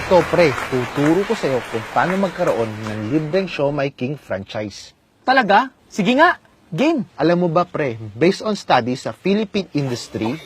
Ito pre, tuturo ko sa'yo kung paano magkaroon ng libreng Siomai King franchise. Talaga? Sige nga, game. Alam mo ba pre, based on studies sa Philippine industry,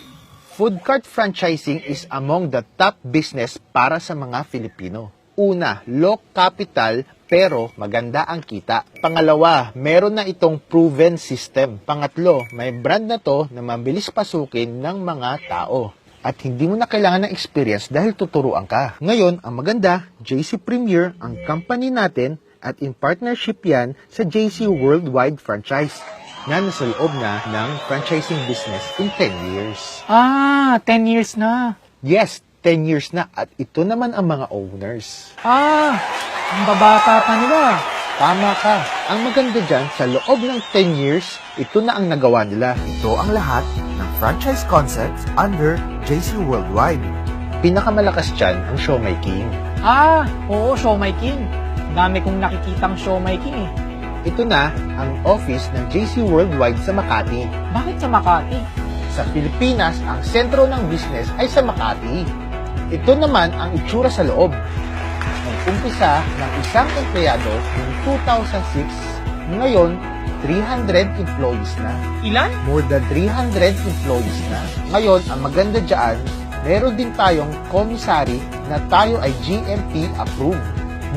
food cart franchising is among the top business para sa mga Filipino. Una, low capital pero maganda ang kita. Pangalawa, meron na itong proven system. Pangatlo, may brand na to na mabilis pasukin ng mga tao. At hindi mo na kailangan ng experience dahil tuturuan ka. Ngayon, ang maganda, JC Premier ang company natin at in partnership yan sa JC Worldwide Franchise na nasa loob na ng franchising business in 10 years. 10 years na. Yes, 10 years na at ito naman ang mga owners. Ang babata pa nila. Tama ka. Ang maganda dyan, sa loob ng 10 years, ito na ang nagawa nila. Ito ang lahat ng franchise concepts under JC Worldwide. Pinakamalakas dyan ang Siomai King. Oo, Siomai King. Dami kong nakikitang Siomai King eh. Ito na ang office ng JC Worldwide sa Makati. Bakit sa Makati? Sa Pilipinas, ang sentro ng business ay sa Makati. Ito naman ang itsura sa loob. Nag-umpisa ng isang empleyado noong 2006, ngayon 300 employees na. Ilan? More than 300 employees na. Ngayon, ang maganda dyan, meron din tayong commissary na tayo ay GMP approved.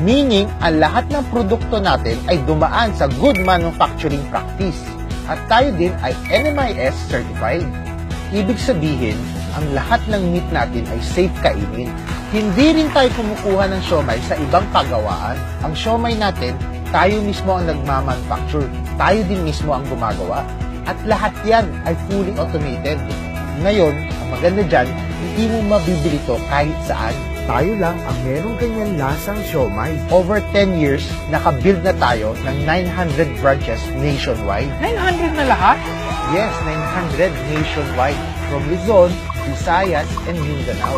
Meaning, ang lahat ng produkto natin ay dumaan sa Good Manufacturing Practice. At tayo din ay NMIS certified. Ibig sabihin, ang lahat ng meat natin ay safe kainin. Hindi rin tayo kumukuha ng siomai sa ibang pagawaan. Ang siomai natin, tayo mismo ang nagmamanufacture. Tayo din mismo ang gumagawa. At lahat yan ay fully automated. Ngayon, ang maganda dyan, hindi mo mabibili to kahit saan. Tayo lang ang merong ganyan lasang siomai. Over 10 years, nakabuild na tayo ng 900 branches nationwide. 900 na lahat? Yes, 900 nationwide. From Luzon, Visayas, and Mindanao.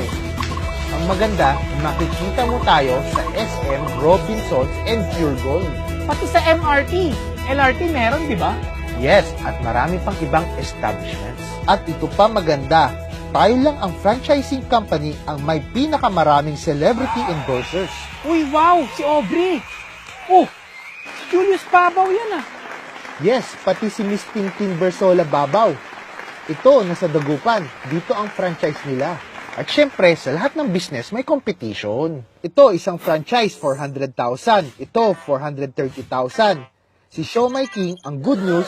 Ang maganda, makikita mo tayo sa SM, Robinsons, and Pure Gold. Pati sa MRT. LRT meron, di ba? Yes, at marami pang ibang establishments. At ito pa maganda, tayo lang ang franchising company ang may pinakamaraming celebrity endorsers. Uy, wow! Si Aubrey! Julius Babaw yan ah. Yes, pati si Miss Tintin Bersola Babaw. Ito, nasa Dagupan. Dito ang franchise nila. At syempre, sa lahat ng business, may competition. Ito, isang franchise, 400,000. Ito, 430,000. Si Siomai King, ang good news,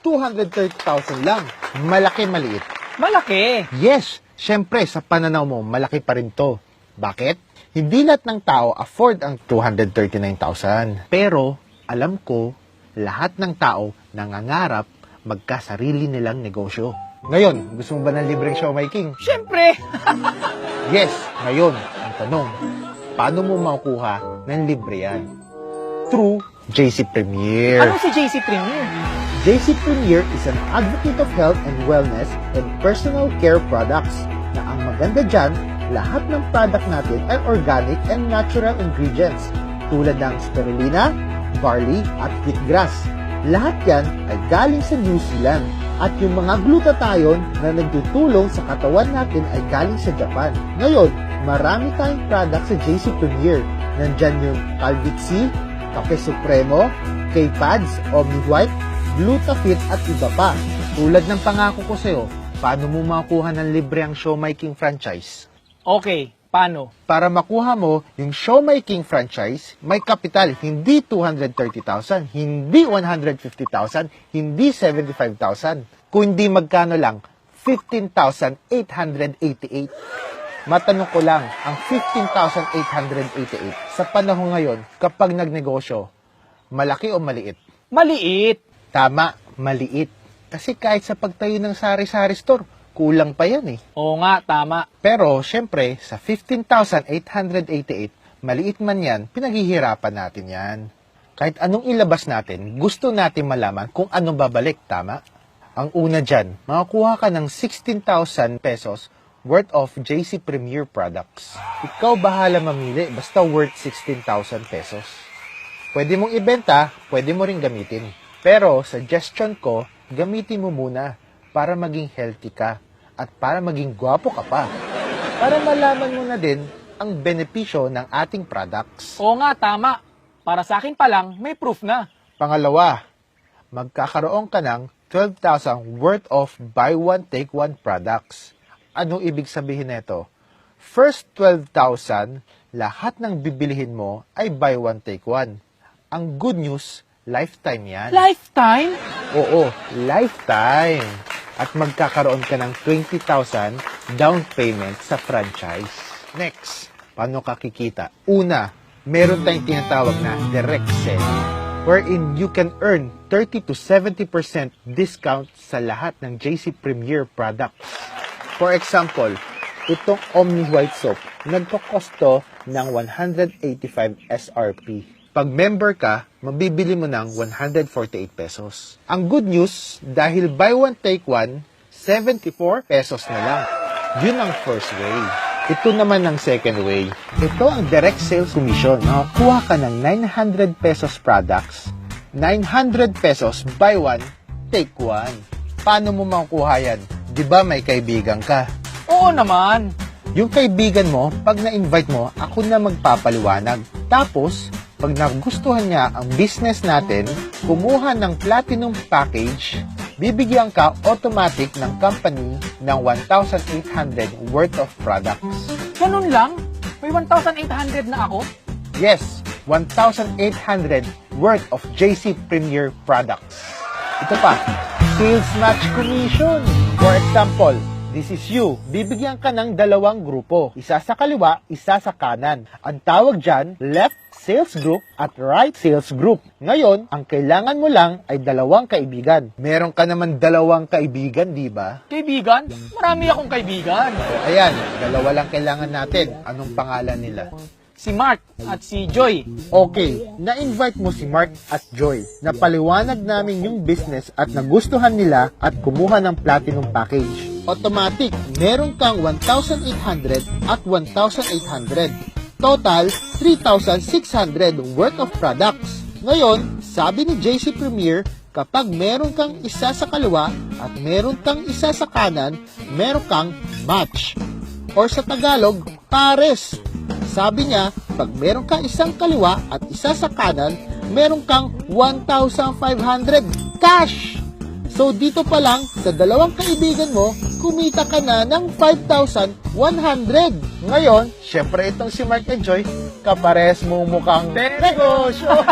230,000 lang. Malaki, maliit. Malaki! Yes, syempre, sa pananaw mo, malaki pa rin to. Bakit? Hindi lahat ng tao afford ang 239,000. Pero, alam ko, lahat ng tao nangangarap magkasarili nilang negosyo. Ngayon, gusto mo ba ng libreng Siomai King? Siyempre! Yes, ngayon, ang tanong, paano mo makukuha ng libre yan? Through JC Premier. Ano si JC Premier? JC Premier is an advocate of health and wellness and personal care products na ang maganda dyan, lahat ng product natin ay organic and natural ingredients tulad ng spirulina, barley at wheatgrass. Lahat yan ay galing sa New Zealand at yung mga glutathione na nagtutulong sa katawan natin ay galing sa Japan. Ngayon, marami tayong product sa JC Premier. Nandyan yung Calvit C, Cafe Supremo, K-Pads, Omni White, Glutafit at iba pa. Tulad ng pangako ko sa'yo, paano mo makuha ng libre ang Siomai King franchise? Okay, paano? Para makuha mo yung Siomai King franchise, may kapital, hindi 230,000, hindi 150,000, hindi 75,000, kundi magkano lang, 15,888. Matanong ko lang, ang 15,888 sa panahon ngayon, kapag nagnegosyo, malaki o maliit? Maliit. Tama, maliit. Kasi kahit sa pagtayo ng sari-sari store, kulang pa yan eh. Oo nga, tama. Pero, syempre, sa 15,888, maliit man yan, pinaghihirapan natin yan. Kahit anong ilabas natin, gusto natin malaman kung anong babalik, tama? Ang una dyan, makakuha ka ng 16,000 pesos worth of JC Premier products. Ikaw bahala mamili, basta worth 16,000 pesos. Pwede mong ibenta, pwede mo ring gamitin. Pero, suggestion ko, gamitin mo muna para maging healthy ka. at para maging gwapo ka pa. Para malaman mo na din ang benepisyo ng ating products. Oo nga, tama. Para sa akin pa lang, may proof na. Pangalawa, magkakaroon ka ng 12,000 worth of buy one take one products. Anong ibig sabihin nito? First 12,000, lahat ng bibilihin mo ay buy one take one. Ang good news, lifetime yan. Lifetime? Oo, lifetime. At magkakaroon ka ng 20,000 down payment sa franchise. Next, paano ka kikita? Una, meron tayong tinatawag na direct selling, wherein you can earn 30 to 70% discount sa lahat ng JC Premier products. For example, itong Omni White Soap, nagkokosto ng 185 SRP. Pag member ka, mabibili mo ng 148 pesos. Ang good news, dahil buy one take one, 74 pesos na lang. Yun ang first way. Ito naman ang second way. Ito ang direct sales commission. Nakakuha ka ng 900 pesos products, 900 pesos buy one, take one. Paano mo makukuha yan? Di ba may kaibigan ka? Oo naman. Yung kaibigan mo, pag na-invite mo, ako na magpapaliwanag. Tapos, pag nagustuhan niya ang business natin, kumuha ng platinum package, bibigyan ka automatic ng company ng 1,800 worth of products. Ganun lang? May 1,800 na ako? Yes, 1,800 worth of JC Premier products. Ito pa, sales match commission. For example, this is you. Bibigyan ka ng dalawang grupo. Isa sa kaliwa, isa sa kanan. Ang tawag dyan, left sales group at right sales group. Ngayon, ang kailangan mo lang ay dalawang kaibigan. Meron ka naman dalawang kaibigan, di ba? Kaibigan? Marami akong kaibigan. Ayan, dalawa lang kailangan natin. Anong pangalan nila? Si Mark at si Joy. Okay, na-invite mo si Mark at Joy. Napaliwanag namin yung business at nagustuhan nila at kumuha ng platinum package. Automatic, meron kang 1,800 at 1,800. Total, 3,600 worth of products. Ngayon, sabi ni JC Premier, kapag meron kang isa sa kaliwa at meron kang isa sa kanan, meron kang match. Or sa Tagalog, pares. Sabi niya, pag meron kang isang kaliwa at isa sa kanan, meron kang 1,500 cash. So dito pa lang, sa dalawang kaibigan mo, kumita ka na ng 5,100. Ngayon, syempre itong si Mark and Joy, kapares mo mukhang negosyo.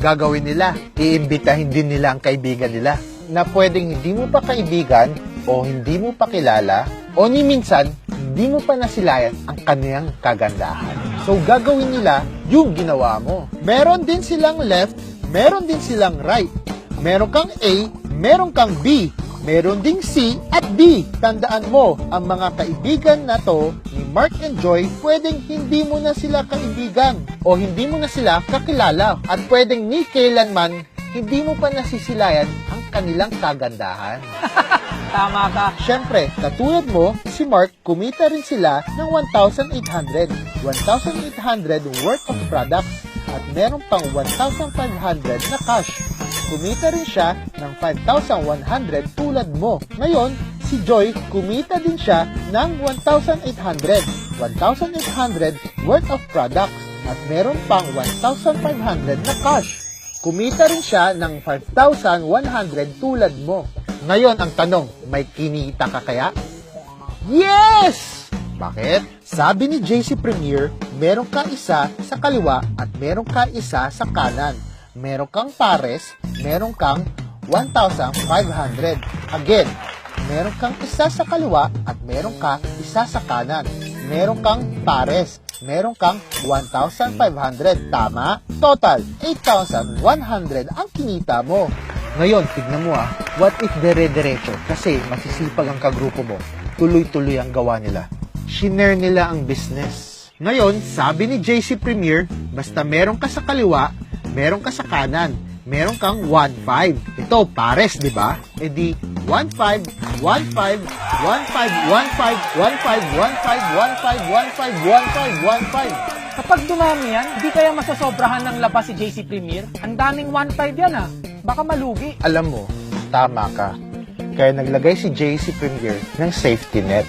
Gagawin nila, iimbitahin din nila ang kaibigan nila na pwedeng hindi mo pa kaibigan o hindi mo pa kilala o ni minsan, hindi mo pa nasilayan ang kaniyang kagandahan. So gagawin nila yung ginawa mo. Meron din silang left, meron din silang right. Meron kang A, meron kang B, meron ding C at D. Tandaan mo, ang mga kaibigan na to ni Mark and Joy, pwedeng hindi mo na sila kaibigan o hindi mo na sila kakilala at pwedeng ni kailanman hindi mo pa nasisilayan ang kanilang kagandahan. Tama ka. Siyempre, katulad mo, si Mark, kumita rin sila ng 1,800. 1,800 worth of products at meron pang 1,500 na cash. Kumita rin siya ng 5,100 tulad mo. Ngayon, si Joy, kumita din siya ng 1,800. 1,800 worth of products at meron pang 1,500 na cash. Kumita rin siya ng 5,100 tulad mo. Ngayon, ang tanong, may kinita ka kaya? Yes! Bakit? Sabi ni JC Premier, meron ka isa sa kaliwa at meron ka isa sa kanan. Meron kang pares, meron kang 1,500. Again, meron kang isa sa kaliwa at meron ka isa sa kanan. Meron kang pares, meron kang 1,500. Tama? Total, 8,100 ang kinita mo. Ngayon, tignan mo what if dire-diretso? Kasi masisipag ang kagrupo mo. Tuloy-tuloy ang gawa nila. Shinare nila ang business. Ngayon, sabi ni JC Premier, basta meron ka sa kaliwa, meron ka sa kanan, meron kang 1,500. Ito, pares, di ba? E di, 1,500, 1,500, 1,500, 1,500, 1,500, 1,500, 1,500, 1,500. Kapag dumami yan, di kaya masasobrahan ng labas si JC Premier? Ang daming 1.5 yan ah. Baka malugi. Alam mo, tama ka. Kaya naglagay si JC Premier ng safety net.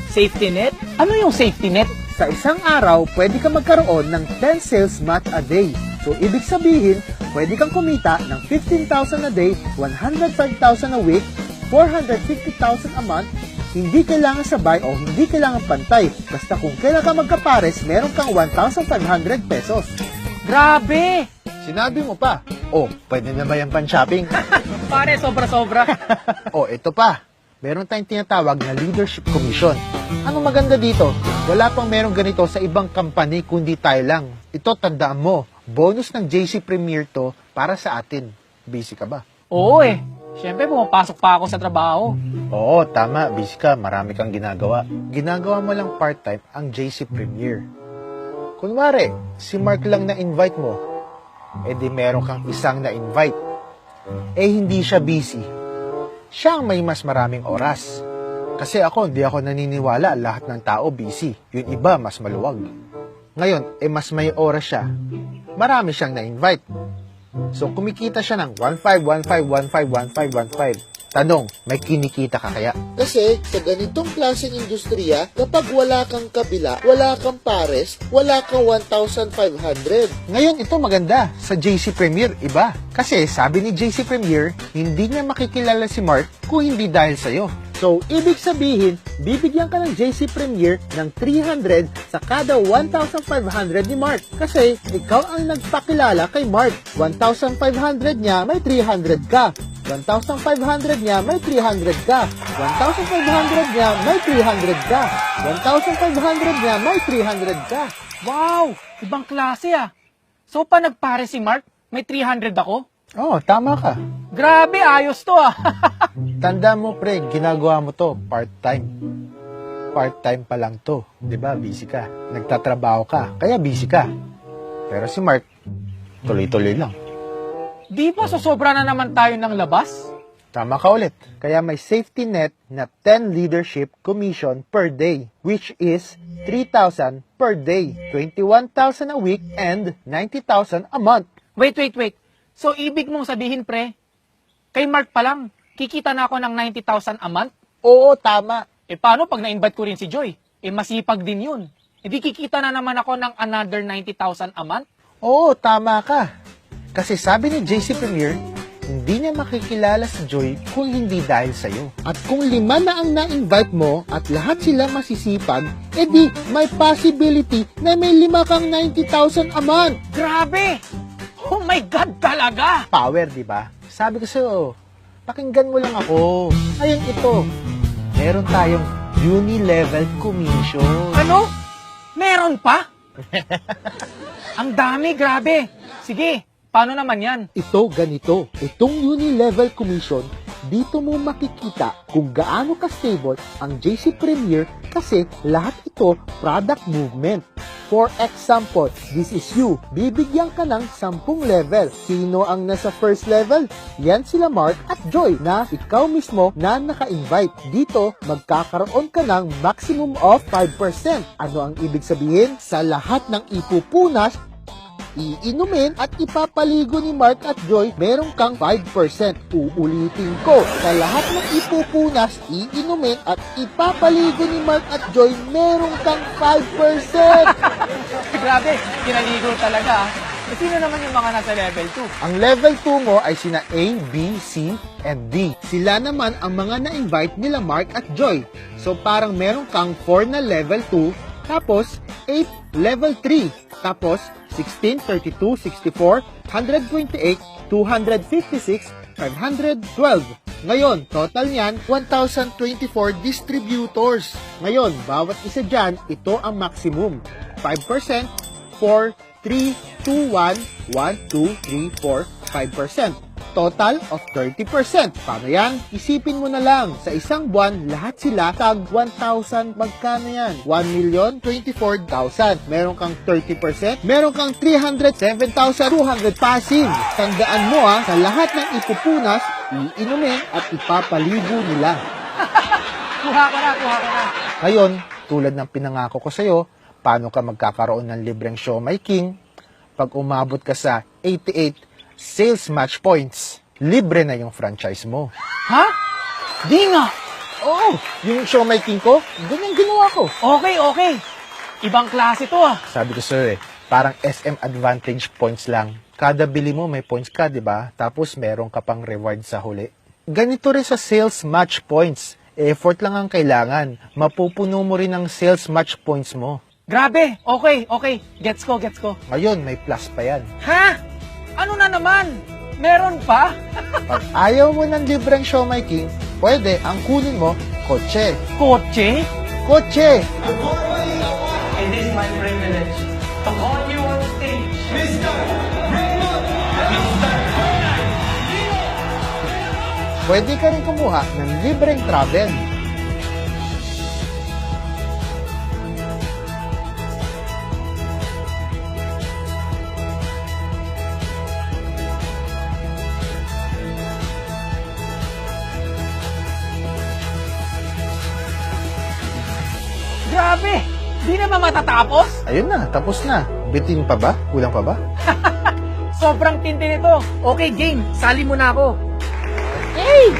Safety net? Ano yung safety net? Sa isang araw, pwede ka magkaroon ng 10 sales match a day. So, ibig sabihin, pwede kang kumita ng 15,000 a day, 105,000 a week, 450,000 a month. Hindi kailangan sabay o hindi kailangan pantay. Basta kung kailan ka magkapares, meron kang 1,500 pesos. Grabe! Sinabi mo pa, oh, pwede na ba yan pan-shopping? Pare, sobra-sobra. Oh, ito pa. Meron tayong tinatawag na leadership commission. Ano maganda dito? Wala pang merong ganito sa ibang company kundi tayo lang. Ito, tandaan mo, bonus ng JC Premier to para sa atin. Busy ka ba? Oo eh. Siyempre, pumapasok pa ako sa trabaho. Oo, tama. Busy ka. Marami kang ginagawa. Ginagawa mo lang part-time ang JC Premier. Kunwari, si Mark lang na-invite mo. Eh di meron kang isang na-invite. Eh hindi siya busy. Siya ang may mas maraming oras. Kasi ako, hindi ako naniniwala lahat ng tao busy. Yung iba, mas maluwag. Ngayon, eh mas may oras siya. Marami siyang na-invite. So, kumikita siya ng 1,500, 1,500, 1,500, 1,500. Tanong, may kinikita ka kaya? Kasi sa ganitong klaseng industriya, kapag wala kang kabila, wala kang pares, wala kang 1,500. Ngayon, ito maganda. Sa JC Premier, iba. Kasi sabi ni JC Premier, hindi niya makikilala si Mark kung hindi dahil sa'yo. So, ibig sabihin, bibigyan ka ng JC Premier ng 300 sa kada 1,500 ni Mark. Kasi, ikaw ang nagpakilala kay Mark. 1,500 niya, may 300 ka. 1,500 niya, may 300 ka. 1,500 niya, may 300 ka. 1,500 niya, may 300 ka. Wow! Ibang klase ah. So, pa nagpare si Mark, may 300 ako? Oo, tama ka. Grabe, ayos to ah. Tanda mo, pre, ginagawa mo to part-time. Part-time pa lang to. 'Di ba? Busy ka. Nagtatrabaho ka, kaya busy ka. Pero si Mark, tuloy-tuloy lang. Di ba sosobra na naman tayo ng labas? Tama ka ulit. Kaya may safety net na 10 leadership commission per day, which is 3,000 per day, 21,000 a week, and 90,000 a month. Wait. So, ibig mong sabihin, pre, kay Mark pa lang, kikita na ako ng 90,000 a month? Oo, tama. Eh, paano pag na-invite ko rin si Joy? Eh, masipag din yun. Eh, di kikita na naman ako ng another 90,000 a month? Oo, tama ka. Kasi sabi ni JC Premier, hindi niya makikilala si Joy kung hindi dahil sa'yo. At kung 5 na ang na-invite mo at lahat sila masisipag, edi may possibility na may 5 kang 90,000 a month. Grabe! Oh my God talaga! Power, di ba? Sabi ko sa'yo, pakinggan mo lang ako. Ngayon ito, meron tayong uni-level commission. Ano? Meron pa? Ang dami, grabe. Sige, paano naman yan? Ito ganito, itong uni-level commission, dito mo makikita kung gaano ka-stable ang JC Premier kasi lahat ito product movement. For example, this is you. Bibigyan ka ng 10 level. Sino ang nasa first level? Yan sila Mark at Joy na ikaw mismo na naka-invite. Dito, magkakaroon ka ng maximum of 5%. Ano ang ibig sabihin? Sa lahat ng ipupunas, iinumin at ipapaligo ni Mark at Joy, meron kang 5%. Uulitin ko, sa lahat ng ipupunas, iinumin at ipapaligo ni Mark at Joy, meron kang 5%. Grabe, kinaligo talaga ah. Eh, sino naman yung mga nasa level 2? Ang level 2 mo ay sina A, B, C, and D. Sila naman ang mga na-invite nila Mark at Joy. So parang meron kang 4 na level 2, tapos 8 level 3, tapos 16, 32, 64, 128, 256, 512. Ngayon, total niyan, 1,024 distributors. Ngayon, bawat isa dyan, ito ang maximum. 5%, 4, 3, 2, 1, 1, 2, 3, 4, 5%. Total of 30%. Paano yan? Isipin mo na lang, sa isang buwan, lahat sila tag 1,000. Magkano yan? 1,024,000. Meron kang 30%, meron kang 307,200 passive. Tandaan mo sa lahat ng ipupunas, iinumin at ipapaligo nila. Kuha ka na. Ngayon, tulad ng pinangako ko sa'yo, paano ka magkakaroon ng libreng Siomai King? Pag umabot ka sa 88 sales match points, libre na yung franchise mo. Ha? Di nga. Oo, yung showmaking ko, ganyan ginawa ko. Okay. Ibang klase to ah. Sabi ko, sir, parang SM Advantage points lang. Kada bili mo, may points ka, di ba? Tapos meron ka pang reward sa huli. Ganito rin sa sales match points. Effort lang ang kailangan. Mapupuno mo rin ang sales match points mo. Grabe. Okay. Gets ko. Ngayon, may plus pa yan. Ha? Ano na naman? Meron pa? Pag ayaw mo ng libreng showmaking, pwede ang kunin mo, kotse. Kotse? Kotse! It is my privilege to call you on stage, Mr. Raymond! Pwede ka rin kumuha ng libreng travel. Grabe! Di na ba matatapos? Ayun na, tapos na. Bitin pa ba? Kulang pa ba? Sobrang tindi nito. Okay, game. Sali mo na ako. Hey!